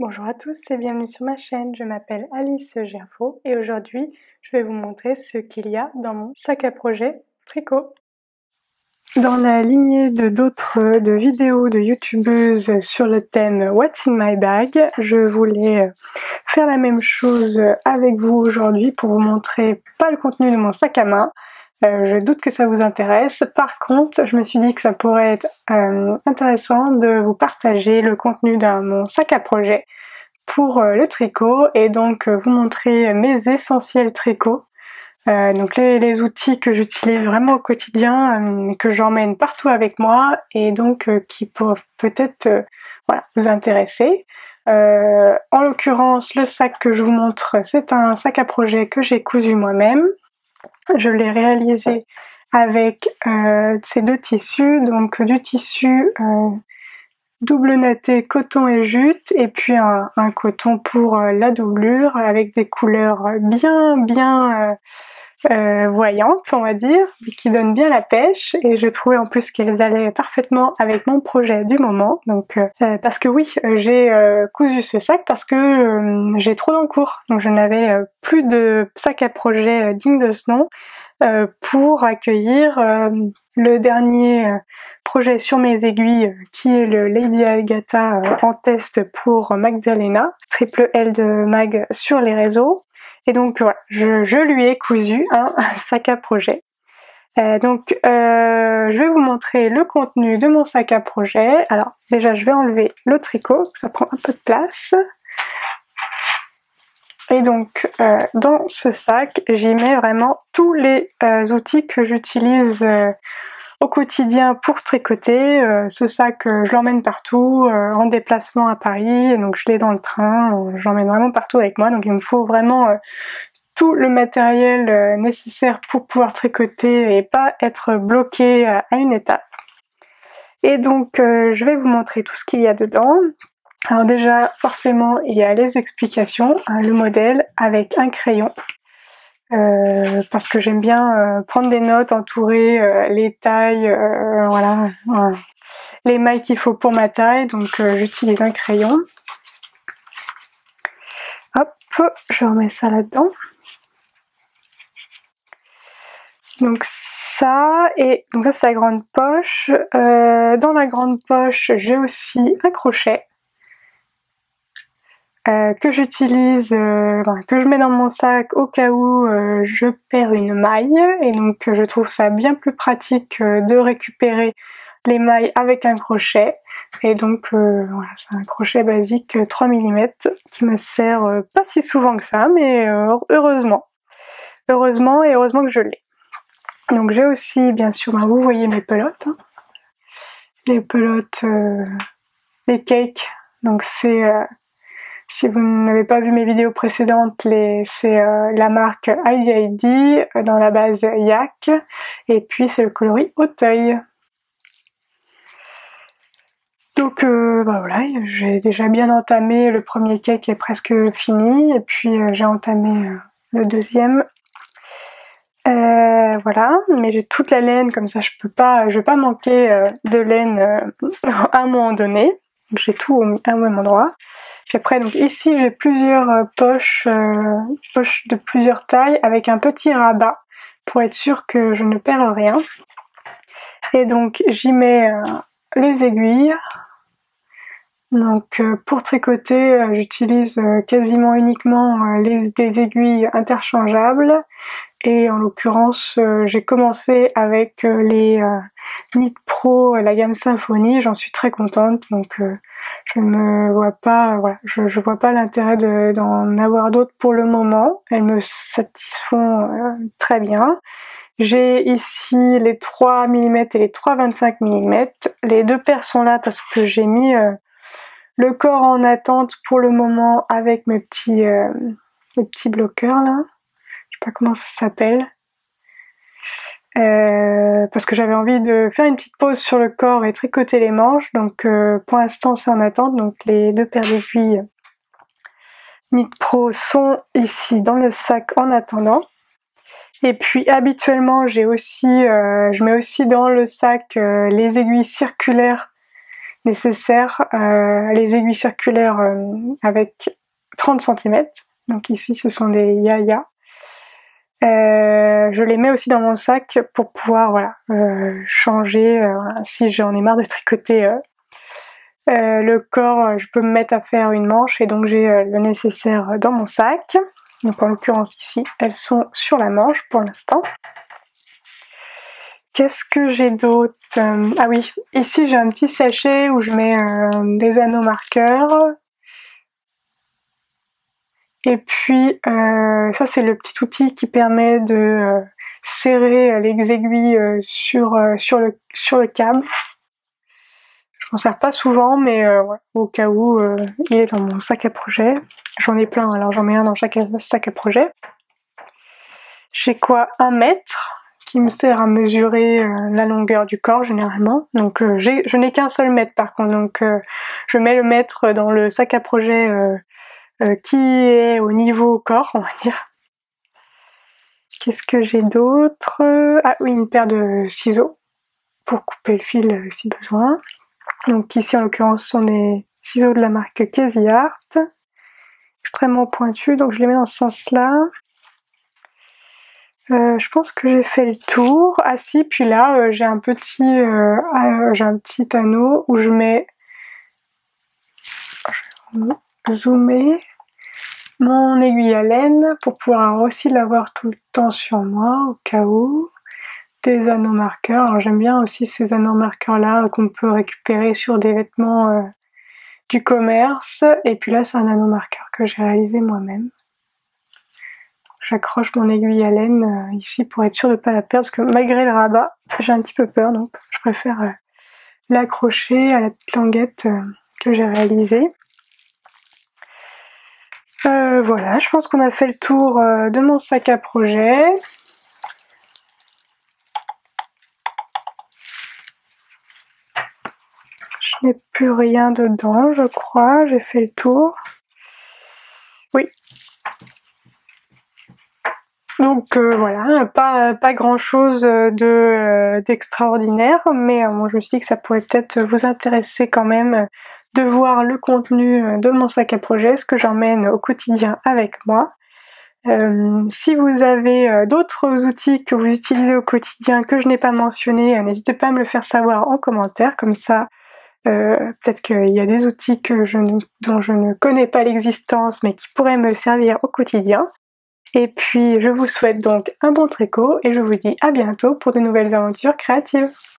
Bonjour à tous et bienvenue sur ma chaîne, je m'appelle Alice Gerfaux et aujourd'hui je vais vous montrer ce qu'il y a dans mon sac à projet tricot. Dans la lignée de d'autres vidéos de youtubeuses sur le thème What's in my bag, je voulais faire la même chose avec vous aujourd'hui pour vous montrer pas le contenu de mon sac à main. Je doute que ça vous intéresse. Par contre, je me suis dit que ça pourrait être intéressant de vous partager le contenu de mon sac à projet pour le tricot et donc vous montrer mes essentiels tricots. Donc les outils que j'utilise vraiment au quotidien, que j'emmène partout avec moi et donc qui peuvent peut-être voilà, vous intéresser. En l'occurrence, le sac que je vous montre, c'est un sac à projet que j'ai cousu moi-même. Je l'ai réalisé avec ces deux tissus, donc du tissu double natté coton et jute et puis un coton pour la doublure avec des couleurs bien voyantes, on va dire, qui donnent bien la pêche, et je trouvais en plus qu'elles allaient parfaitement avec mon projet du moment. Donc parce que oui, j'ai cousu ce sac parce que j'ai trop d'encours, donc je n'avais plus de sac à projet digne de ce nom pour accueillir le dernier projet sur mes aiguilles qui est le Lady Agatha en test pour Magdalena, triple L de Mag sur les réseaux. Et donc voilà, je lui ai cousu un sac à projet. Je vais vous montrer le contenu de mon sac à projet. Alors déjà je vais enlever le tricot, ça prend un peu de place. Et donc dans ce sac, j'y mets vraiment tous les outils que j'utilise au quotidien pour tricoter. Ce sac, je l'emmène partout, en déplacement à Paris, donc je l'ai dans le train, je l'emmène vraiment partout avec moi, donc il me faut vraiment tout le matériel nécessaire pour pouvoir tricoter et pas être bloqué à une étape. Et donc je vais vous montrer tout ce qu'il y a dedans. Alors déjà, forcément, il y a les explications, le modèle avec un crayon. Parce que j'aime bien prendre des notes, entourer les tailles, voilà, les mailles qu'il faut pour ma taille, donc j'utilise un crayon. Hop, je remets ça là-dedans. Donc ça, et donc ça c'est la grande poche. Dans la grande poche, j'ai aussi un crochet. Que j'utilise, que je mets dans mon sac au cas où je perds une maille, et donc je trouve ça bien plus pratique de récupérer les mailles avec un crochet, et donc voilà, c'est un crochet basique 3 mm qui me sert pas si souvent que ça, mais heureusement que je l'ai. Donc j'ai aussi bien sûr, vous voyez mes pelotes, hein. Les pelotes, les cakes, donc c'est si vous n'avez pas vu mes vidéos précédentes, c'est la marque Heidi dans la base Yak, et puis c'est le coloris Auteuil. Donc voilà, j'ai déjà bien entamé le premier cake, est presque fini, et puis j'ai entamé le deuxième. Voilà, mais j'ai toute la laine, comme ça je vais pas manquer de laine à un moment donné. J'ai tout au même endroit. Puis après, donc ici j'ai plusieurs poches de plusieurs tailles avec un petit rabat pour être sûr que je ne perds rien. Et donc j'y mets les aiguilles. Donc pour tricoter, j'utilise quasiment uniquement des aiguilles interchangeables. Et en l'occurrence, j'ai commencé avec les Knit Pro, la gamme Symphonie, j'en suis très contente, donc je ne vois pas, voilà, je vois pas l'intérêt d'en avoir d'autres pour le moment. Elles me satisfont très bien. J'ai ici les 3 mm et les 3,25 mm. Les deux paires sont là parce que j'ai mis le corps en attente pour le moment avec mes petits bloqueurs là. Je sais pas comment ça s'appelle. Parce que j'avais envie de faire une petite pause sur le corps et tricoter les manches, donc pour l'instant c'est en attente. Donc les deux paires d'aiguilles Knit Pro sont ici dans le sac en attendant. Et puis habituellement j'ai aussi, je mets aussi dans le sac les aiguilles circulaires nécessaires, les aiguilles circulaires avec 30 cm, donc ici ce sont des Yaya. Je les mets aussi dans mon sac pour pouvoir voilà, changer si j'en ai marre de tricoter le corps, je peux me mettre à faire une manche et donc j'ai le nécessaire dans mon sac. Donc en l'occurrence ici, elles sont sur la manche pour l'instant. Qu'est-ce que j'ai d'autre? Ah oui, ici j'ai un petit sachet où je mets des anneaux marqueurs. Et puis ça c'est le petit outil qui permet de serrer les aiguilles sur le câble. Je m'en sers pas souvent, mais ouais, au cas où il est dans mon sac à projet. J'en ai plein, alors j'en mets un dans chaque sac à projet. J'ai quoi? 1 mètre qui me sert à mesurer la longueur du corps généralement. Donc je n'ai qu'un seul mètre par contre, donc je mets le mètre dans le sac à projet qui est au niveau corps, on va dire. Qu'est-ce que j'ai d'autre? Ah oui, une paire de ciseaux pour couper le fil si besoin. Donc ici en l'occurrence ce sont des ciseaux de la marque Casey Art, extrêmement pointus, donc je les mets dans ce sens-là. Je pense que j'ai fait le tour. Ah si, puis là j'ai un petit anneau où je mets, je vais zoomer, mon aiguille à laine pour pouvoir aussi l'avoir tout le temps sur moi au cas où. Des anneaux marqueurs, alors j'aime bien aussi ces anneaux marqueurs là qu'on peut récupérer sur des vêtements du commerce. Et puis là c'est un anneau marqueur que j'ai réalisé moi-même. J'accroche mon aiguille à laine ici pour être sûre de ne pas la perdre, parce que malgré le rabat j'ai un petit peu peur, donc je préfère l'accrocher à la petite languette que j'ai réalisée. Voilà, je pense qu'on a fait le tour de mon sac à projet. Je n'ai plus rien dedans, je crois, j'ai fait le tour. Oui. Donc voilà, pas grand chose d'extraordinaire, mais moi je me suis dit que ça pourrait peut-être vous intéresser quand même de voir le contenu de mon sac à projet, ce que j'emmène au quotidien avec moi. Si vous avez d'autres outils que vous utilisez au quotidien que je n'ai pas mentionné, n'hésitez pas à me le faire savoir en commentaire, comme ça peut-être qu'il y a des outils dont je ne connais pas l'existence mais qui pourraient me servir au quotidien. Et puis je vous souhaite donc un bon tricot et je vous dis à bientôt pour de nouvelles aventures créatives.